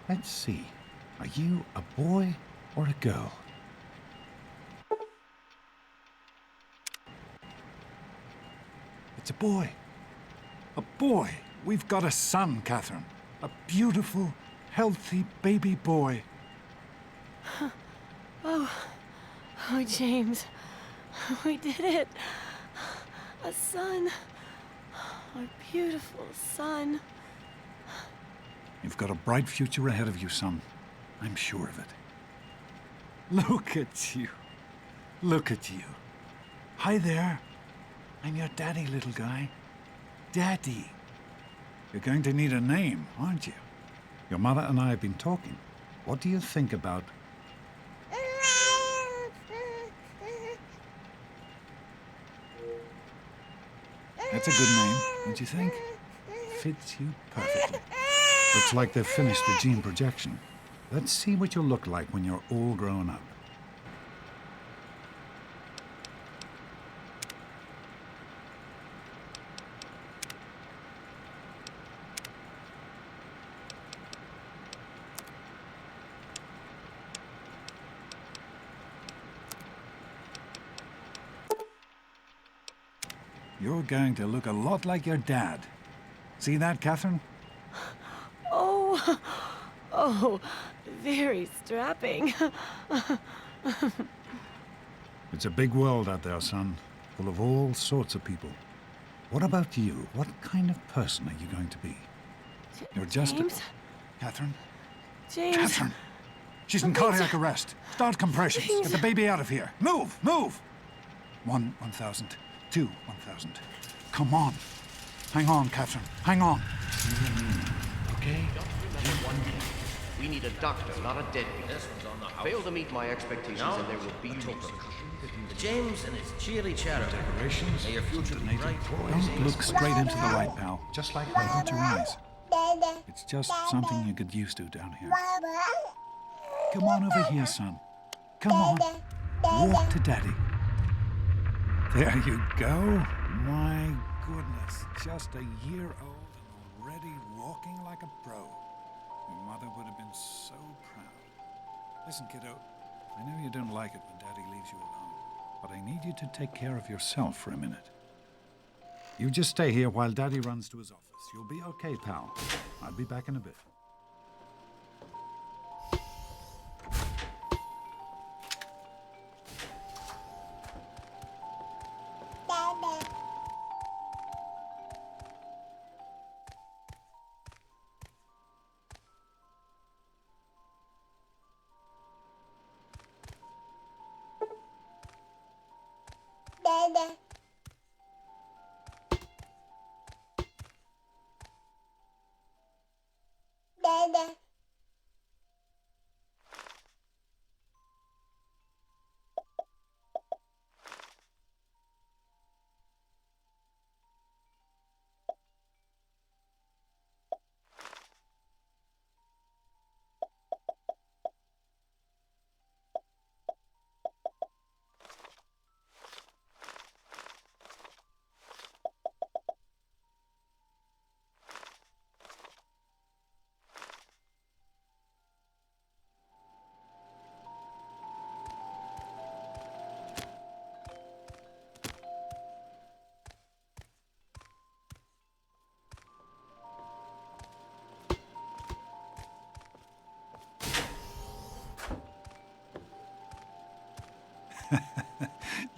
Let's see. Are you a boy or a girl? It's a boy. A boy. We've got a son, Catherine. A beautiful, healthy baby boy. Oh, James. We did it. A son. Our beautiful son. You've got a bright future ahead of you, son. I'm sure of it. Look at you. Look at you. Hi there. I'm your daddy, little guy. Daddy. You're going to need a name, aren't you? Your mother and I have been talking. What do you think about... That's a good name, don't you think? Fits you perfectly. Looks like they've finished the gene projection. Let's see what you'll look like when you're all grown up. You're going to look a lot like your dad. See that, Catherine? Oh, very strapping. It's a big world out there, son, full of all sorts of people. What about you? What kind of person are you going to be? You're just James? Catherine? James. Catherine! She's in cardiac arrest. Start compressions. James. Get the baby out of here. Move! Move! 1,000. 1,000. Come on. Hang on, Catherine. Hang on. Okay? One thing. We need a doctor, not a deadbeat. Fail to meet my expectations and there will be repercussions. James and his cheery chatter. Decorations. May your future be bright. Don't look straight into the light, pal. Just like her. Hold your eyes. It's just something you get used to down here. Come on over here, son. Come on. Walk to Daddy. There you go. My goodness. Just a year old and already walking like a pro. Your mother would have been so proud. Listen, kiddo. I know you don't like it when Daddy leaves you alone, but I need you to take care of yourself for a minute. You just stay here while Daddy runs to his office. You'll be okay, pal. I'll be back in a bit.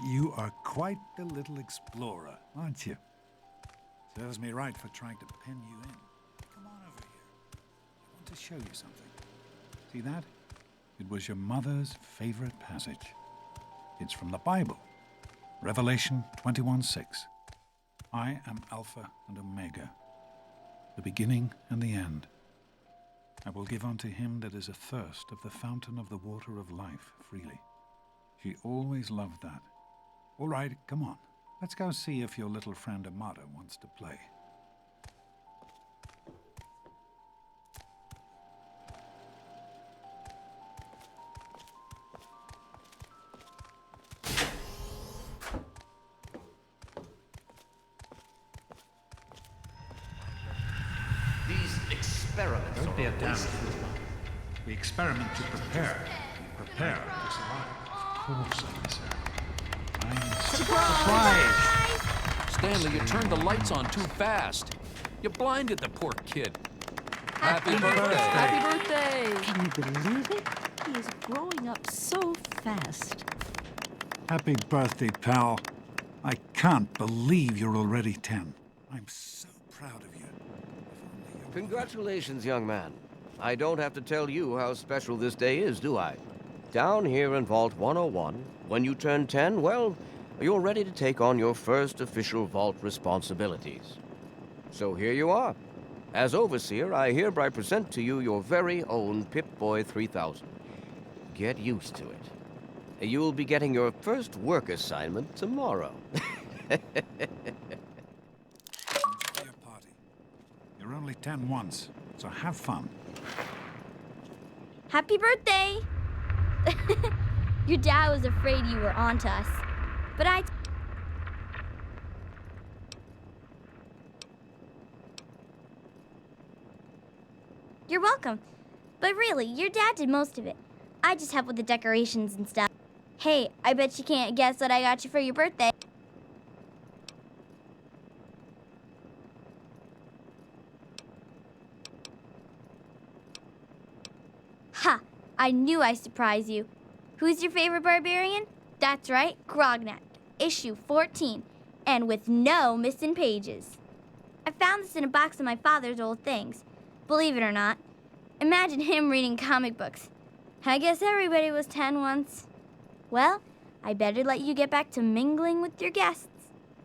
You are quite the little explorer, aren't you? Serves me right for trying to pen you in. Come on over here. I want to show you something. See that? It was your mother's favorite passage. It's from the Bible. Revelation 21:6. I am Alpha and Omega, the beginning and the end. I will give unto him that is athirst of the fountain of the water of life freely. She always loved that. All right, come on. Let's go see if your little friend Amata wants to play. These experiments Don't be a are a damn waste fool. of time. We experiment to prepare. We prepare to survive. Of course, officer. I'm surprised. Stanley, you turned the lights on too fast. You blinded the poor kid. Happy birthday. Happy birthday! Can you believe it? He is growing up so fast. Happy birthday, pal. I can't believe you're already 10. I'm so proud of you. Congratulations, young man. I don't have to tell you how special this day is, do I? Down here in Vault 101, when you turn 10, well, you're ready to take on your first official vault responsibilities. So here you are. As Overseer, I hereby present to you your very own Pip-Boy 3000. Get used to it. You'll be getting your first work assignment tomorrow. Enjoy your party. You're only 10 once, so have fun. Happy birthday! Your dad was afraid you were onto us, but You're welcome. But really, your dad did most of it. I just helped with the decorations and stuff. Hey, I bet you can't guess what I got you for your birthday. Ha! I knew I'd surprise you. Who's your favorite barbarian? That's right, Grognak, issue 14, and with no missing pages. I found this in a box of my father's old things. Believe it or not, imagine him reading comic books. I guess everybody was 10 once. Well, I better let you get back to mingling with your guests.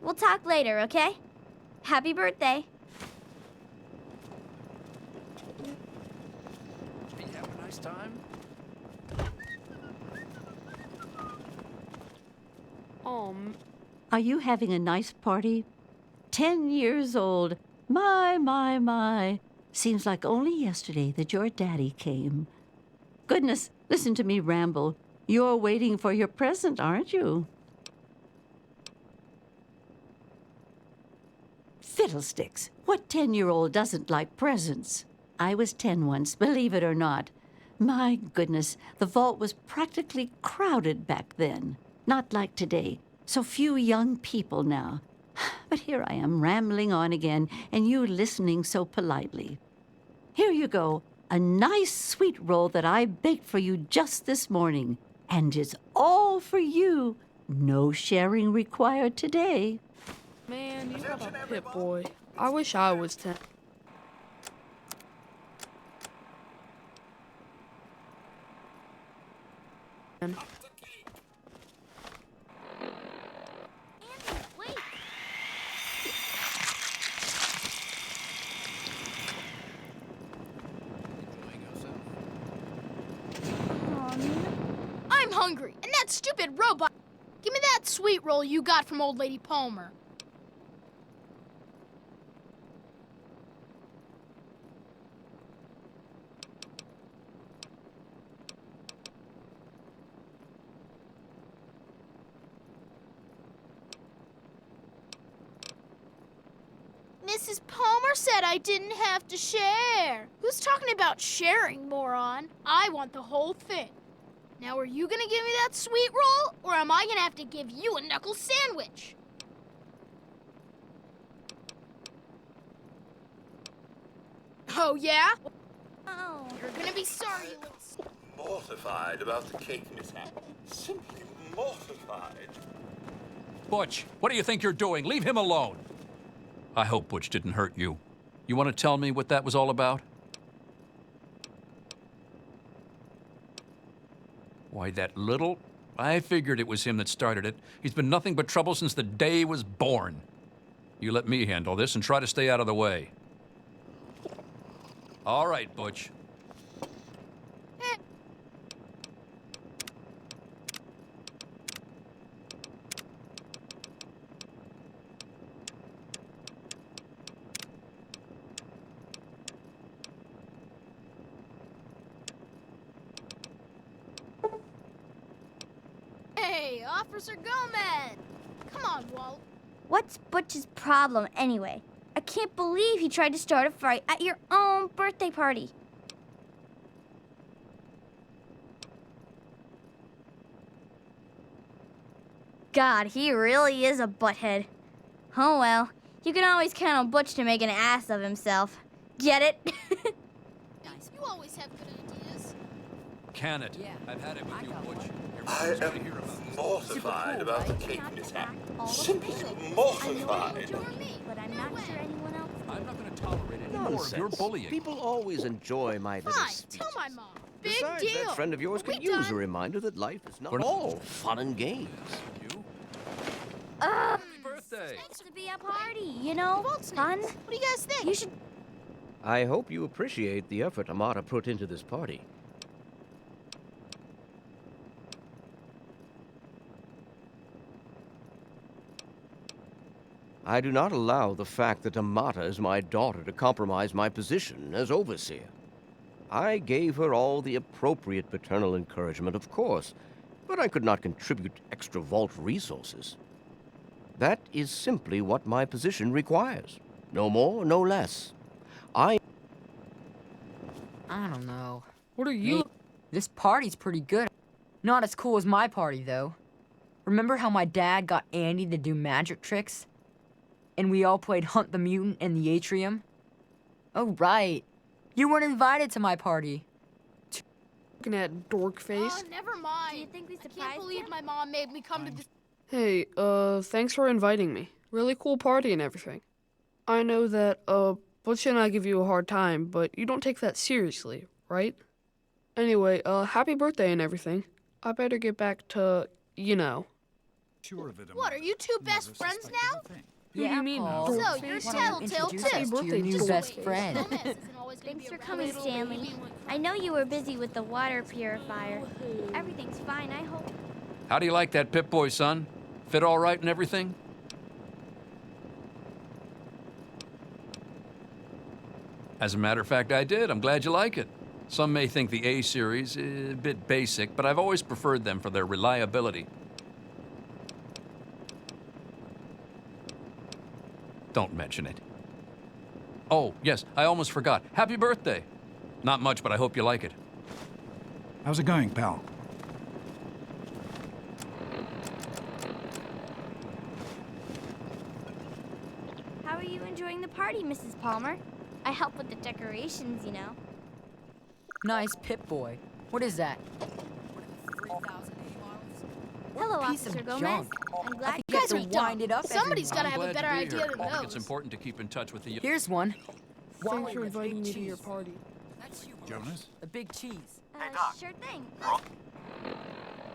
We'll talk later, okay? Happy birthday. Did you have a nice time? Are you having a nice party? 10 years old. My. Seems like only yesterday that your daddy came. Goodness, listen to me ramble. You're waiting for your present, aren't you? Fiddlesticks! What 10-year-old doesn't like presents? I was 10 once, believe it or not. My goodness, the vault was practically crowded back then. Not like today. So few young people now. But here I am rambling on again, and you listening so politely. Here you go, a nice sweet roll that I baked for you just this morning. And it's all for you. No sharing required today. Man, you have a Pip-Boy. I wish I was 10. Wait. I'm hungry, and that stupid robot. Give me that sweet roll you got from Old Lady Palmer. Mrs. Palmer said I didn't have to share. Who's talking about sharing, moron? I want the whole thing. Now, are you gonna give me that sweet roll, or am I gonna have to give you a knuckle sandwich? Oh, yeah? Oh. You're gonna be sorry you little Mortified about the cake mishap. Simply mortified. Butch, what do you think you're doing? Leave him alone. I hope Butch didn't hurt you. You want to tell me what that was all about? Why, that little... I figured it was him that started it. He's been nothing but trouble since the day he was born. You let me handle this and try to stay out of the way. All right, Butch. Hey, Officer Gomez! Come on, Walt. What's Butch's problem anyway? I can't believe he tried to start a fight at your own birthday party. God, he really is a butthead. Oh well, you can always count on Butch to make an ass of himself. Get it? You always have good ideas. Can it? I've had it with you, Butch. Your I friends gotta am hear about this. mortified about the cake in his hand. Simply I know you mortified. enjoy me, but I'm not sure anyone else would. I'm not gonna tolerate any more of your Nonsense. bullying. People always enjoy my little Fine, speeches. tell my mom. Big Besides, deal. that friend of yours Are we could use a done? reminder that life is not We're not- all fun and games. You? Happy Birthday! It's to be a party, you know? Fun. What do you guys think? You should. I hope you appreciate the effort Amata put into this party. I do not allow the fact that Amata is my daughter to compromise my position as overseer. I gave her all the appropriate paternal encouragement, of course, but I could not contribute extra vault resources. That is simply what my position requires. No more, no less. I don't know. What are you? This party's pretty good. Not as cool as my party, though. Remember how my dad got Andy to do magic tricks? And we all played Hunt the Mutant in the atrium? Oh, right. You weren't invited to my party. Looking at dork face. Oh, never mind. Do you think we I can't surprised believe him? my mom made me come to this. Hey, thanks for inviting me. Really cool party and everything. I know that, Butch and I give you a hard time, but you don't take that seriously, right? Anyway, happy birthday and everything. I better get back to, you know. Sure of it, What, are you two best friends now? Who do you mean, Paul. dork So, face? you're Why don't you Telltale introduce too. us to your Birthday new dork best face. friend? Thanks for coming, Stanley. I know you were busy with the water purifier. Everything's fine, I hope. How do you like that Pip-Boy, son? Fit all right and everything? As a matter of fact, I did. I'm glad you like it. Some may think the A series is a bit basic, but I've always preferred them for their reliability. Don't mention it. Oh, yes, I almost forgot. Happy birthday. Not much, but I hope you like it. How's it going, pal? How are you enjoying the party, Mrs. Palmer? I help with the decorations, you know. Nice Pip-Boy. What is that? Hello, piece of Officer Gomez. junk. I'm glad You have guys to are dumb. wind it up Somebody's every gotta I'm have a glad better to be idea here. than I think it's those. important to keep in touch with the... Here's one. Thanks for inviting me to your party. Jonas? A big cheese. Sure thing.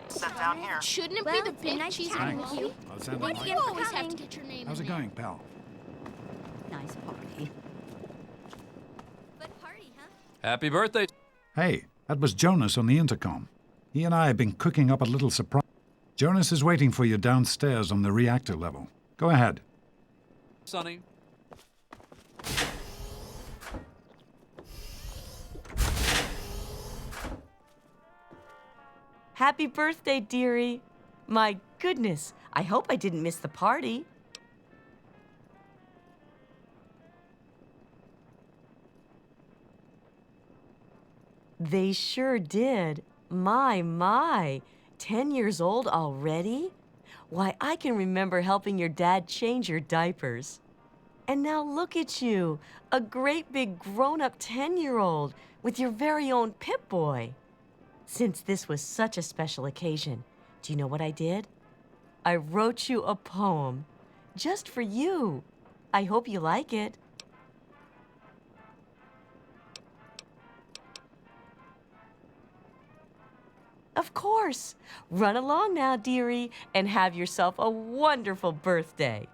Set down here. Shouldn't it Well, be the it's been big nice cheese chatting and with you. I'll send Why them do my... you always have coming. to get your name How's in it there? going, pal? Nice party. Good party, huh? Happy birthday. Hey, that was Jonas on the intercom. He and I have been cooking up a little surprise. Jonas is waiting for you downstairs on the reactor level. Go ahead. Sonny. Happy birthday, dearie. My goodness, I hope I didn't miss the party. They sure did. My. 10 years old already? Why, I can remember helping your dad change your diapers. And now look at you, a great big grown-up 10-year-old with your very own Pip-Boy. Since this was such a special occasion, do you know what I did? I wrote you a poem just for you. I hope you like it. Of course. Run along now, dearie, and have yourself a wonderful birthday.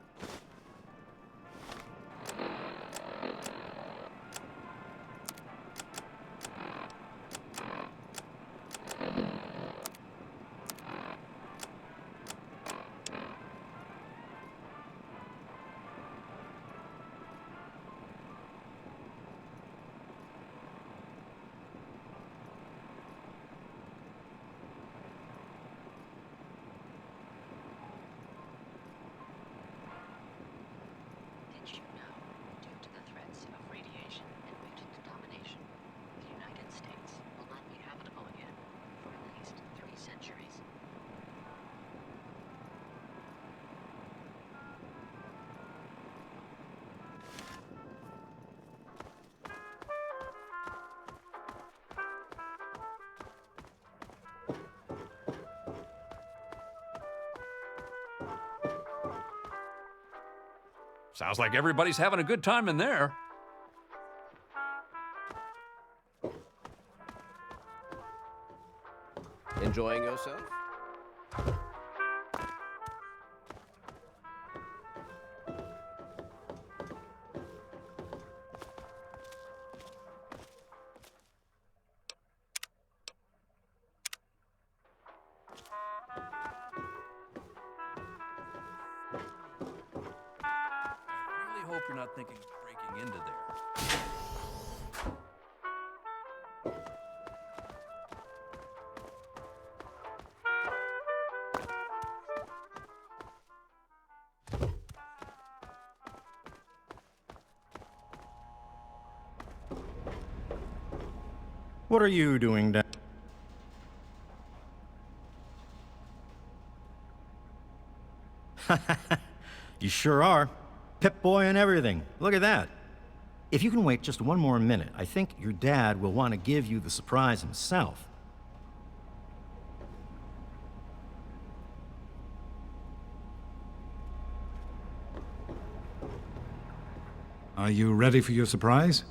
Sounds like everybody's having a good time in there. Enjoying yourself? I really hope you're not thinking of breaking into there. What are you doing down? You sure are. Pip-Boy and everything. Look at that. If you can wait just one more minute, I think your dad will want to give you the surprise himself. Are you ready for your surprise?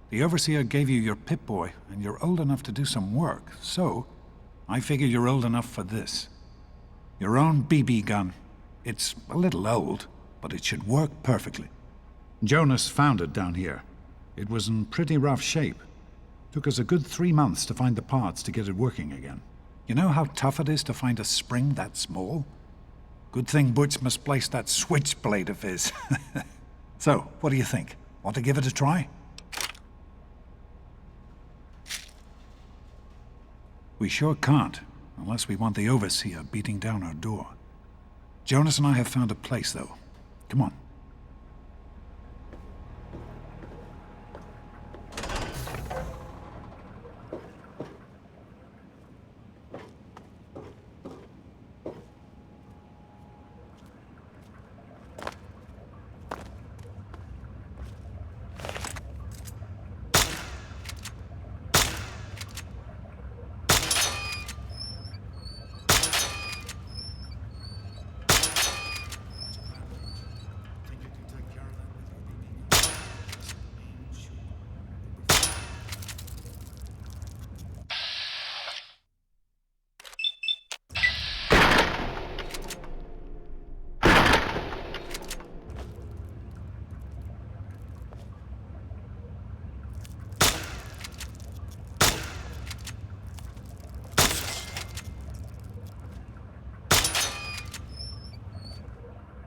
The overseer gave you your Pip-Boy, and you're old enough to do some work, so I figure you're old enough for this. Your own BB gun. It's a little old, but it should work perfectly. Jonas found it down here. It was in pretty rough shape. Took us a good 3 months to find the parts to get it working again. You know how tough it is to find a spring that small? Good thing Butch misplaced that switchblade of his. So, what do you think? Want to give it a try? We sure can't, unless we want the overseer beating down our door. Jonas and I have found a place, though. Come on.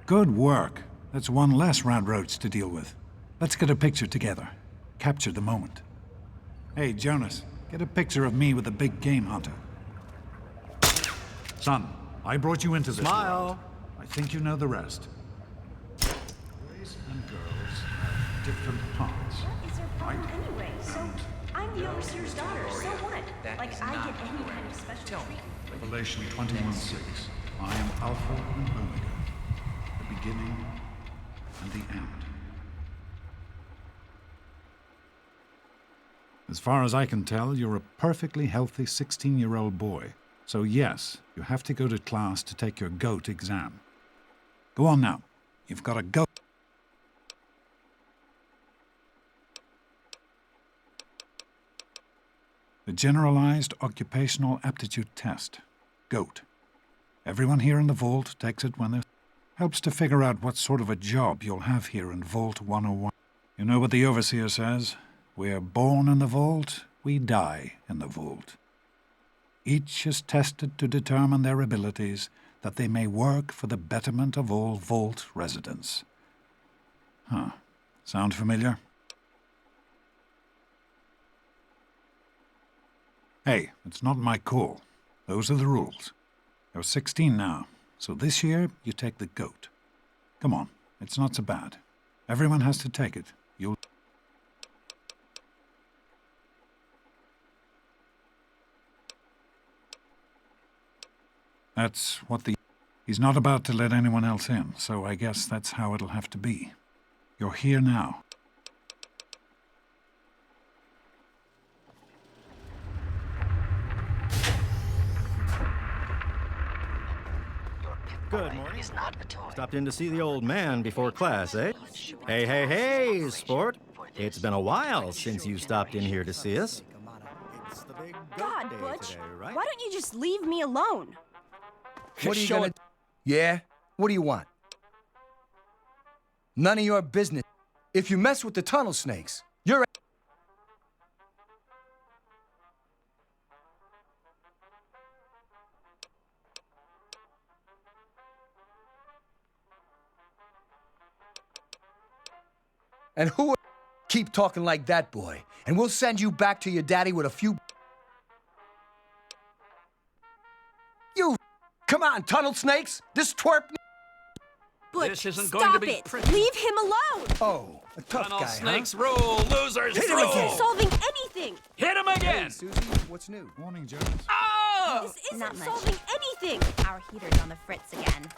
Good work. That's one less round roads to deal with. Let's get a picture together. Capture the moment. Hey, Jonas, get a picture of me with a big game hunter. Son, I brought you into this Smile. world. I think you know the rest. Boys and girls have different parts. What is their problem right? anyway? So, I'm the overseer's daughter, so what? Like, I get any kind of special treatment. Revelation 21:6. I am Alpha and Omega, the beginning and the end. As far as I can tell, you're a perfectly healthy 16-year-old boy. So yes, you have to go to class to take your GOAT exam. Go on now. You've got a GOAT. The Generalized Occupational Aptitude Test. GOAT. Everyone here in the vault takes it when they... Helps to figure out what sort of a job you'll have here in Vault 101. You know what the Overseer says? We're born in the vault, we die in the vault. Each is tested to determine their abilities, that they may work for the betterment of all vault residents. Huh. Sound familiar? Hey, it's not my call. Those are the rules. You're 16 now, so this year you take the GOAT. Come on, it's not so bad. Everyone has to take it. You'll... That's what the... He's not about to let anyone else in, so I guess that's how it'll have to be. You're here now. Your Good morning. Stopped in to see the old man before class, eh? Hey, hey, hey, sport. It's been a while since you stopped in here to see us. It's the big God, day Butch. today, right? Why don't you just leave me alone? What are you gonna... Yeah? What do you want? None of your business. If you mess with the tunnel snakes, you're... And who... Keep talking like that, boy, and we'll send you back to your daddy with a few... You... Come on, tunnel snakes! This twerp... Butch, This isn't stop going to be it! pretty. Leave him alone! Oh, a tough Tunnel guy, snakes huh? rule, losers Hit him rule. again. Solving anything! Hit him again. Hey, Susie, what's new? Morning, Jones. Oh! This isn't Not much. solving anything! Our heater's on the fritz again.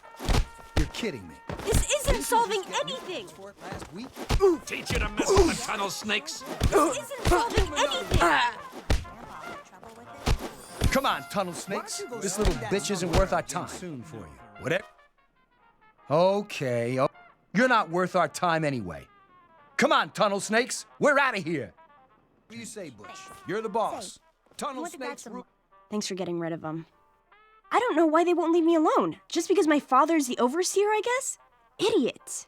You're kidding me. This isn't solving anything! Last week? Teach you to mess with the tunnel snakes. This isn't solving anything! Come on, tunnel snakes. This little bitch isn't worth our time. Soon for you. Whatever. Okay. You're not worth our time anyway. Come on, tunnel snakes. We're out of here. What do you say, Butch? You're the boss. Tunnel snakes. Thanks for getting rid of him. I don't know why they won't leave me alone. Just because my father's the overseer, I guess? Idiots.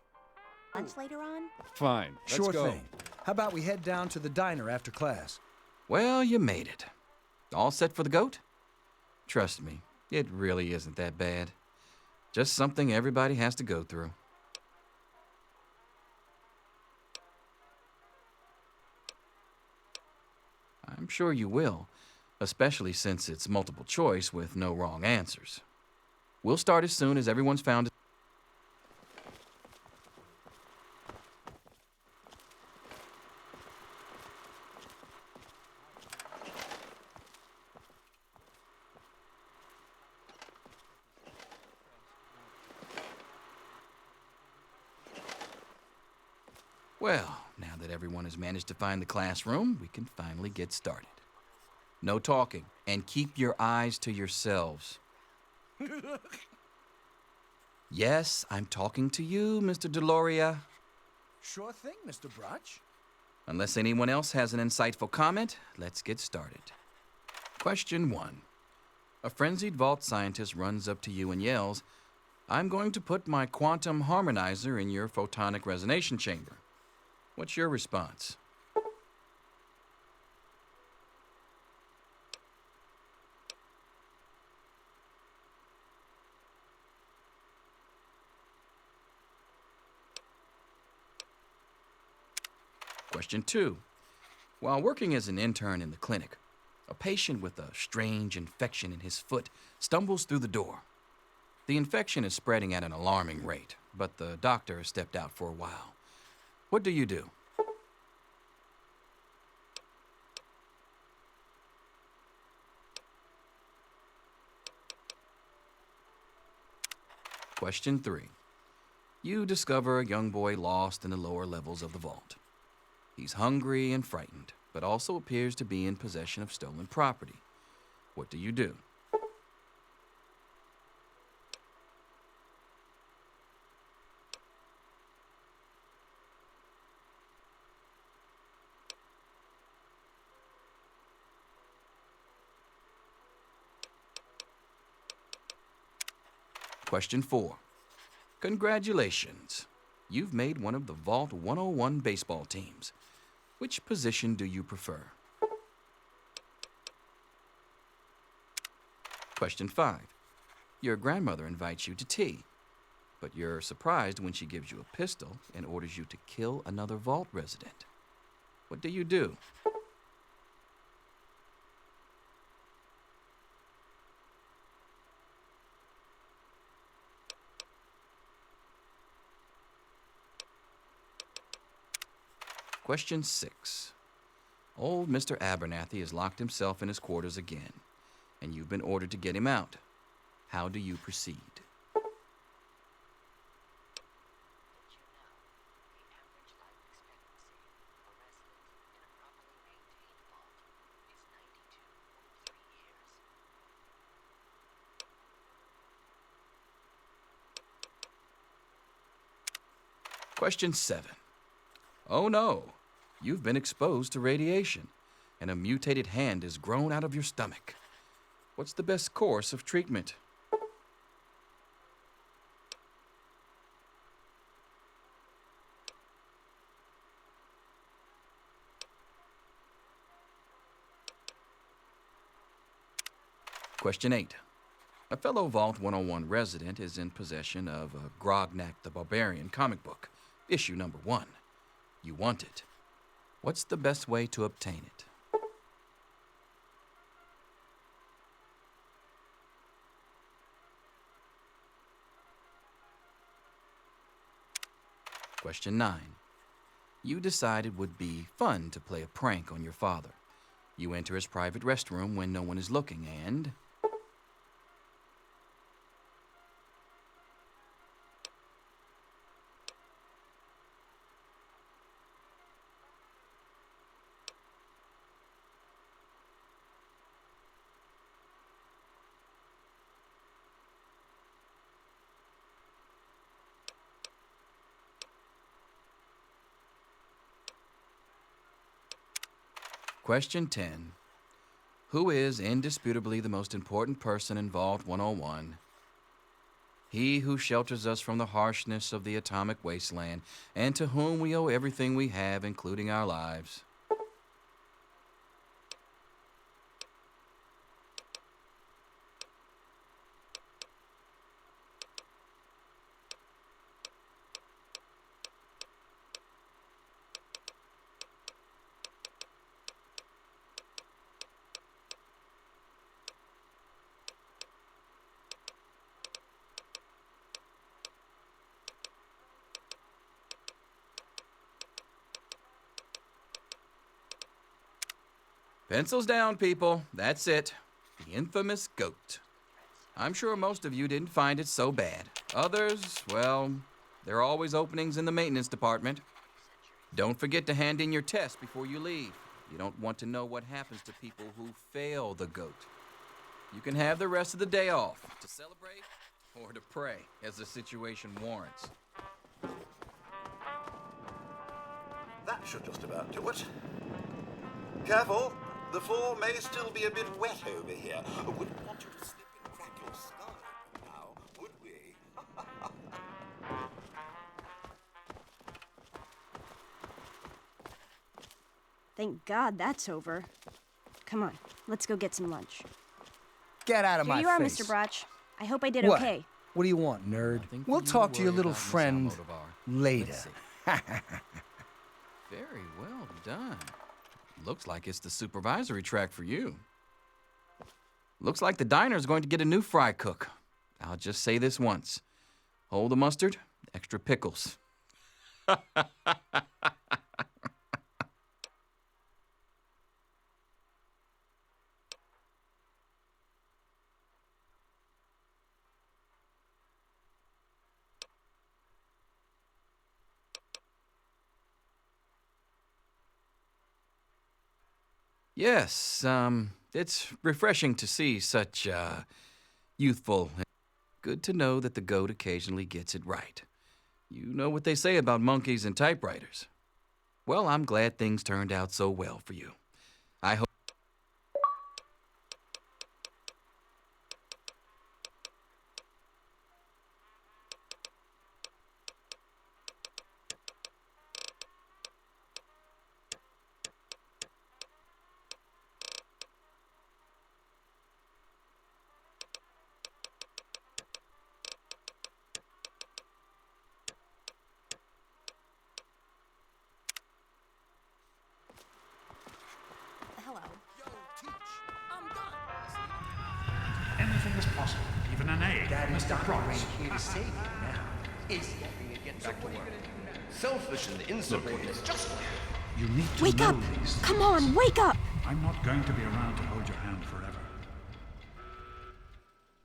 Lunch later on? Fine. Sure thing. How about we head down to the diner after class? Well, you made it. All set for the goat? Trust me, it really isn't that bad. Just something everybody has to go through. I'm sure you will, especially since it's multiple choice with no wrong answers. We'll start as soon as everyone's found it. Well, now that everyone has managed to find the classroom, we can finally get started. No talking, and keep your eyes to yourselves. Yes, I'm talking to you, Mr. Deloria. Sure thing, Mr. Brunch. Unless anyone else has an insightful comment, let's get started. Question 1. A frenzied vault scientist runs up to you and yells, "I'm going to put my quantum harmonizer in your photonic resonation chamber." What's your response? Question 2. While working as an intern in the clinic, a patient with a strange infection in his foot stumbles through the door. The infection is spreading at an alarming rate, but the doctor has stepped out for a while. What do you do? Question 3. You discover a young boy lost in the lower levels of the vault. He's hungry and frightened, but also appears to be in possession of stolen property. What do you do? Question 4. Congratulations. You've made one of the Vault 101 baseball teams. Which position do you prefer? Question 5. Your grandmother invites you to tea, but you're surprised when she gives you a pistol and orders you to kill another Vault resident. What do you do? Question 6. Old Mr. Abernathy has locked himself in his quarters again, and you've been ordered to get him out. How do you proceed? Question 7. Oh no, you've been exposed to radiation, and a mutated hand has grown out of your stomach. What's the best course of treatment? Question 8. A fellow Vault 101 resident is in possession of a Grognak the Barbarian comic book, issue number 1. You want it. What's the best way to obtain it? Question 9. You decide it would be fun to play a prank on your father. You enter his private restroom when no one is looking and... Question 10. Who is indisputably the most important person in Vault 101? He who shelters us from the harshness of the atomic wasteland, and to whom we owe everything we have, including our lives. Pencils down, people. That's it. The infamous goat. I'm sure most of you didn't find it so bad. Others, well, there are always openings in the maintenance department. Don't forget to hand in your test before you leave. You don't want to know what happens to people who fail the goat. You can have the rest of the day off to celebrate or to pray as the situation warrants. That should just about do it. Careful, the floor may still be a bit wet over here. Wouldn't want you to slip and crack your skull now, would we? Thank God that's over. Come on, let's go get some lunch. Get out of Here my you are, face. Mr. Brotch. I hope I did What? okay. What do you want, nerd? We'll talk to your little friend later. Very well done. Looks like it's the supervisory track for you. Looks like the diner's going to get a new fry cook. I'll just say this once. Hold the mustard, extra pickles. Yes, it's refreshing to see such, youthful. Good to know that the goat occasionally gets it right. You know what they say about monkeys and typewriters. Well, I'm glad things turned out so well for you. I hope... Hello. Anything is possible, even an A. Mr. Bronx. Here to save you now. Is get back to work. Selfish and insubordinate, just like You need to Wake know up! these things. Come on, wake up! I'm not going to be around to hold your hand forever.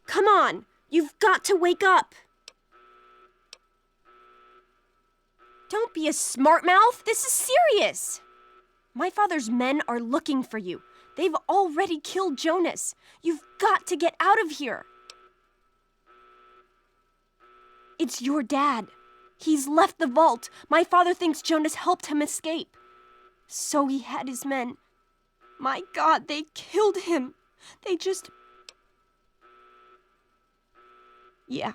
Come on! You've got to wake up! Don't be a smart mouth! This is serious! My father's men are looking for you. They've already killed Jonas. You've got to get out of here. It's your dad. He's left the vault. My father thinks Jonas helped him escape. So he had his men. My God, they killed him. They just... Yeah,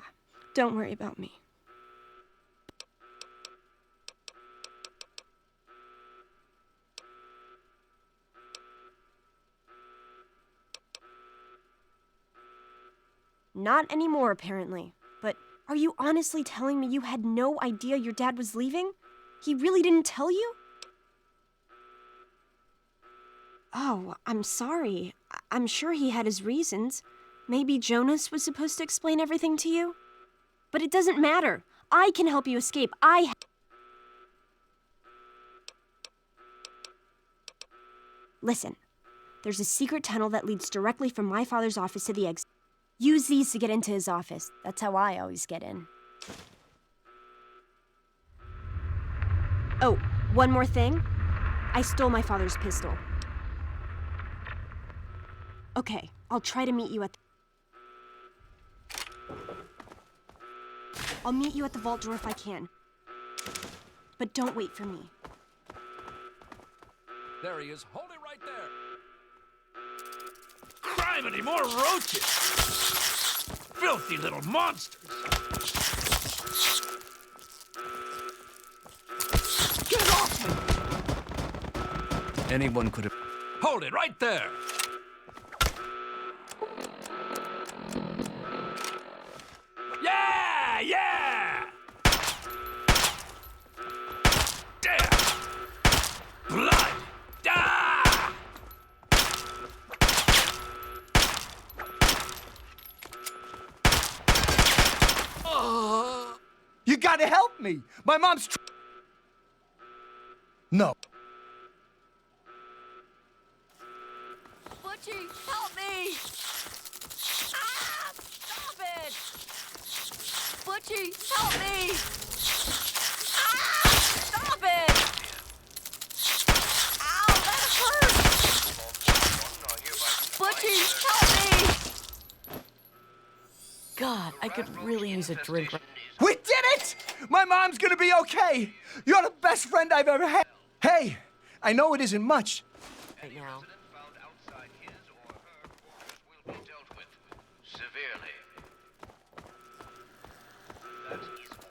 don't worry about me. Not anymore, apparently. But are you honestly telling me you had no idea your dad was leaving? He really didn't tell you? Oh, I'm sorry. I'm sure he had his reasons. Maybe Jonas was supposed to explain everything to you? But it doesn't matter. I can help you escape. Listen, there's a secret tunnel that leads directly from my father's office to the exit. Use these to get into his office. That's how I always get in. Oh, one more thing. I stole my father's pistol. Okay, I'll try to meet you at... I'll meet you at the vault door if I can. But don't wait for me. There he is. Hold it right there. Criminy, more roaches! Filthy little monsters! Get off me! Anyone could have... Hold it right there! Yeah! Yeah! Damn! Blood! Ah! You gotta help me! My mom's No. Butchie, help me! Ah! Stop it! Butchie, help me! Ah! Stop it! Ow, that hurts! Butchie, help me! God, I could really use a drink right now. We did it! My mom's gonna be okay! You're the best friend I've ever had! Hey, I know it isn't much. Right now. Severely. That is all.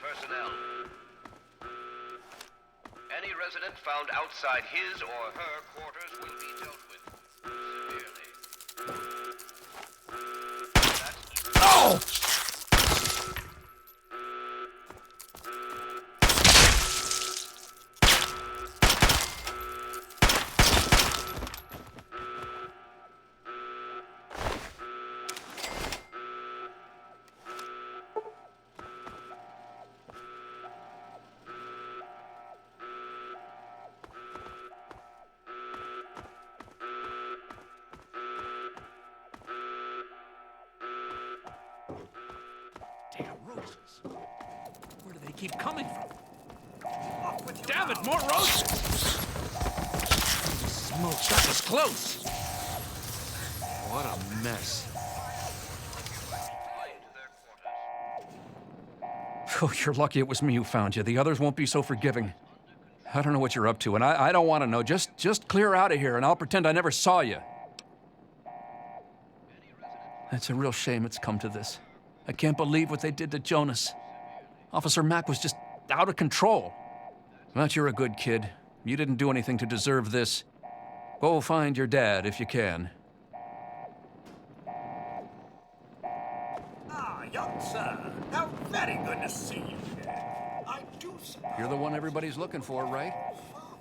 Personnel. Any resident found outside his or her quarters will be dealt with severely. Oh! Damn roaches. Where do they keep coming from? Damn it, more roaches! Smoke, that was close! What a mess. Oh, you're lucky it was me who found you. The others won't be so forgiving. I don't know what you're up to, and I don't want to know. Just clear out of here, and I'll pretend I never saw you. It's a real shame it's come to this. I can't believe what they did to Jonas. Officer Mack was just out of control. But you're a good kid. You didn't do anything to deserve this. Go find your dad if you can. Ah, young sir. How very good to see you here. I do suppose... You're the one everybody's looking for, right?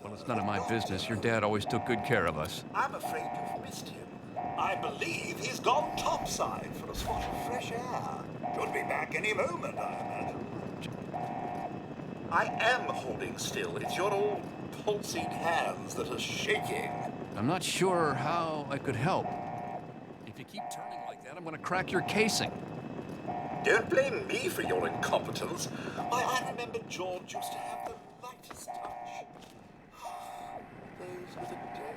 Well, it's none of my business. Your dad always took good care of us. I'm afraid you've missed him. I believe he's gone topside for a spot of fresh air. Should be back any moment, I imagine. I am holding still. It's your old pulsing hands that are shaking. I'm not sure how I could help. If you keep turning like that, I'm going to crack your casing. Don't blame me for your incompetence. Why, I remember George used to have the lightest touch. Those were the days.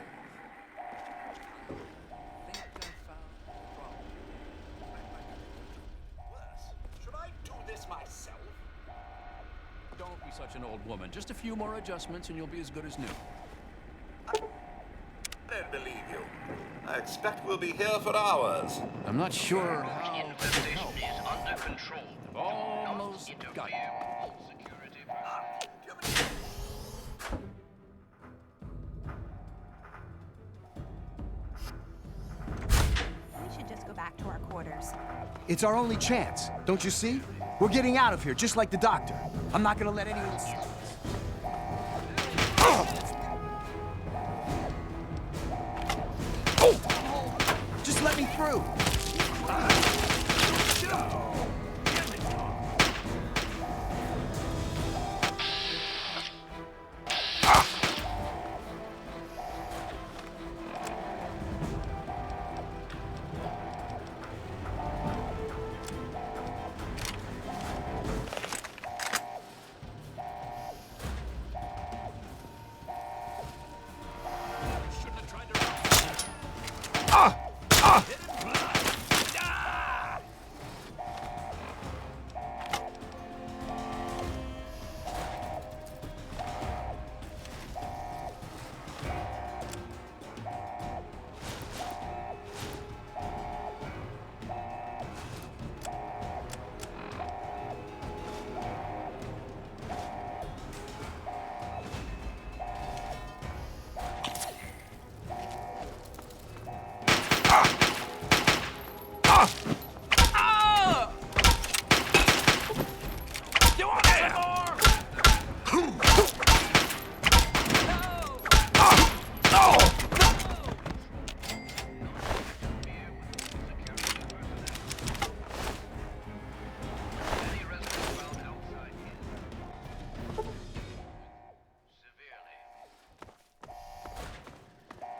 Worse, should I do this myself? Don't be such an old woman. Just a few more adjustments and you'll be as good as new. I don't believe you. I expect we'll be here for hours. I'm not sure how I could help. Is under control. I've almost got it. We should just go back to our quarters. It's our only chance, don't you see? We're getting out of here, just like the doctor. I'm not gonna let anyone... Just let me through.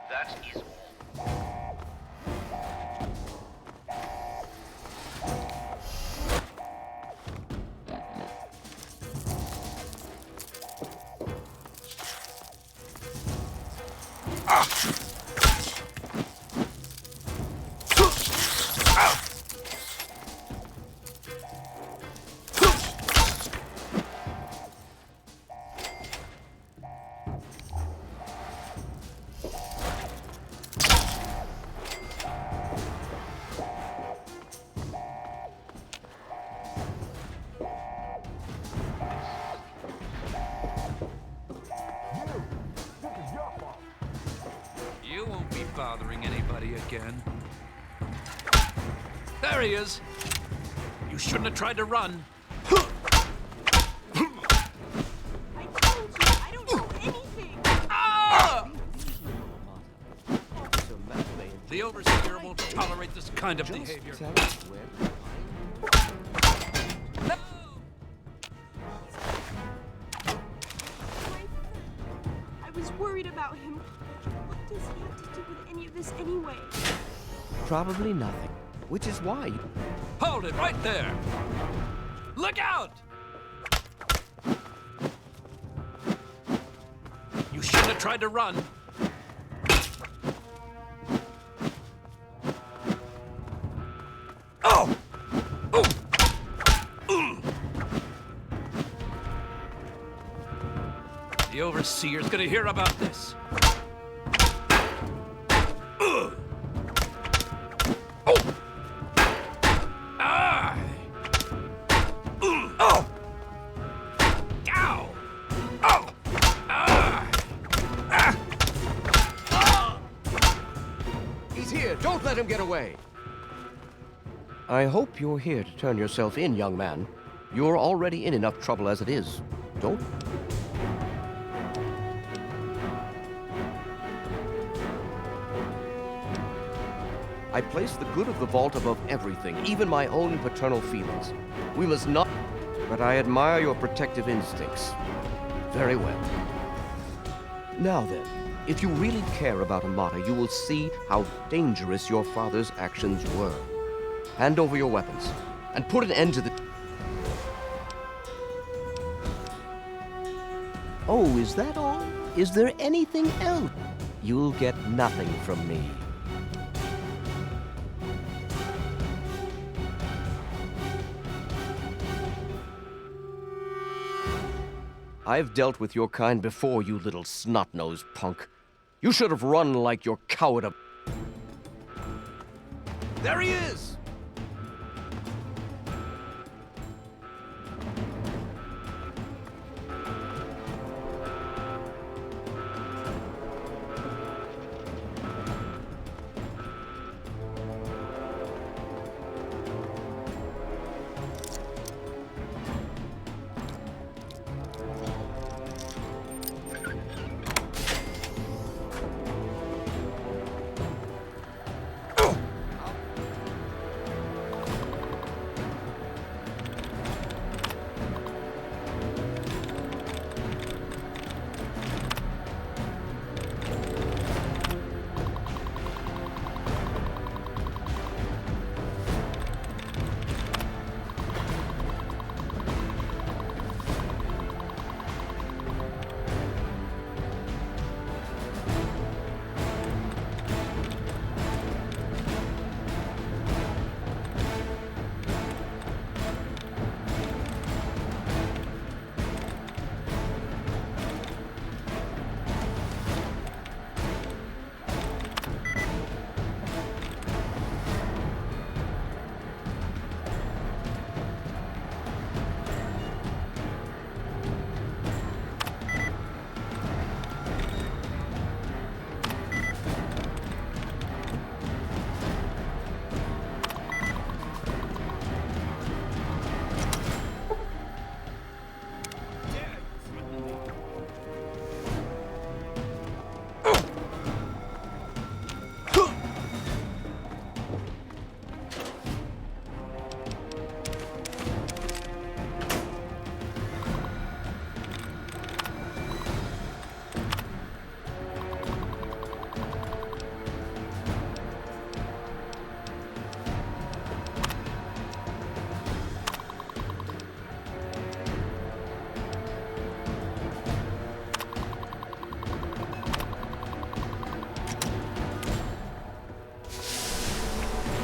That is all. You won't be bothering anybody again. There he is. You shouldn't have tried to run. The overseer won't tolerate this kind of behavior. I was worried about him. What does he have to do with any of this anyway? Probably nothing. Which is why... Hold it right there! Look out! You shouldn't have tried to run. Oh! The overseer's gonna hear about this. He's here! Don't let him get away! I hope you're here to turn yourself in, young man. You're already in enough trouble as it is. Don't... I place the good of the vault above everything, even my own paternal feelings. We must not... But I admire your protective instincts. Very well. Now then, if you really care about Amata, you will see how dangerous your father's actions were. Hand over your weapons, and put an end to the... Oh, is that all? Is there anything else? You'll get nothing from me. I've dealt with your kind before, you little snot-nosed punk. You should have run like your coward. There he is!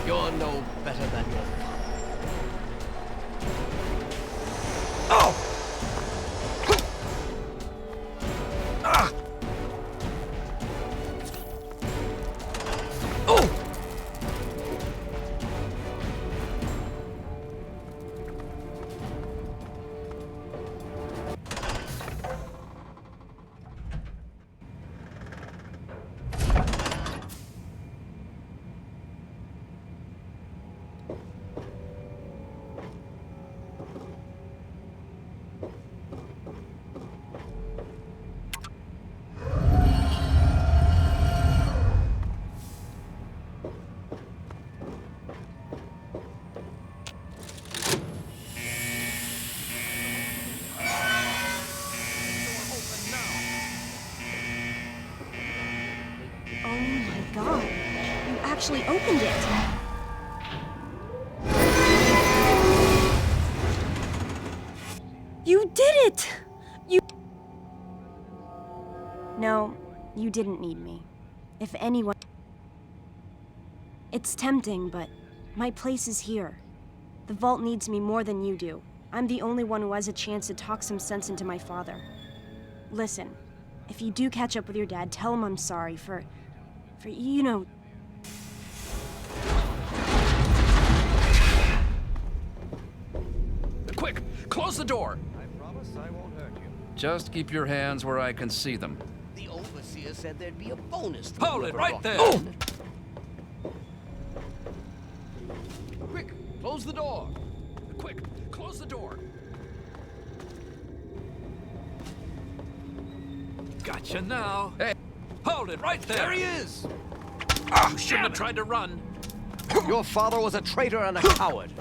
You're no better than your father. Oh! Ah! Oh! God, you actually opened it. You did it! No, you didn't need me. If anyone... It's tempting, but my place is here. The vault needs me more than you do. I'm the only one who has a chance to talk some sense into my father. Listen, if you do catch up with your dad, tell him I'm sorry for you know... Quick! Close the door! I promise I won't hurt you. Just keep your hands where I can see them. The overseer said there'd be a bonus. Hold it right there! Close the door. Quick, close the door. Gotcha now. Hey, hold it right there. There he is! You shouldn't have tried to run. Your father was a traitor and a coward.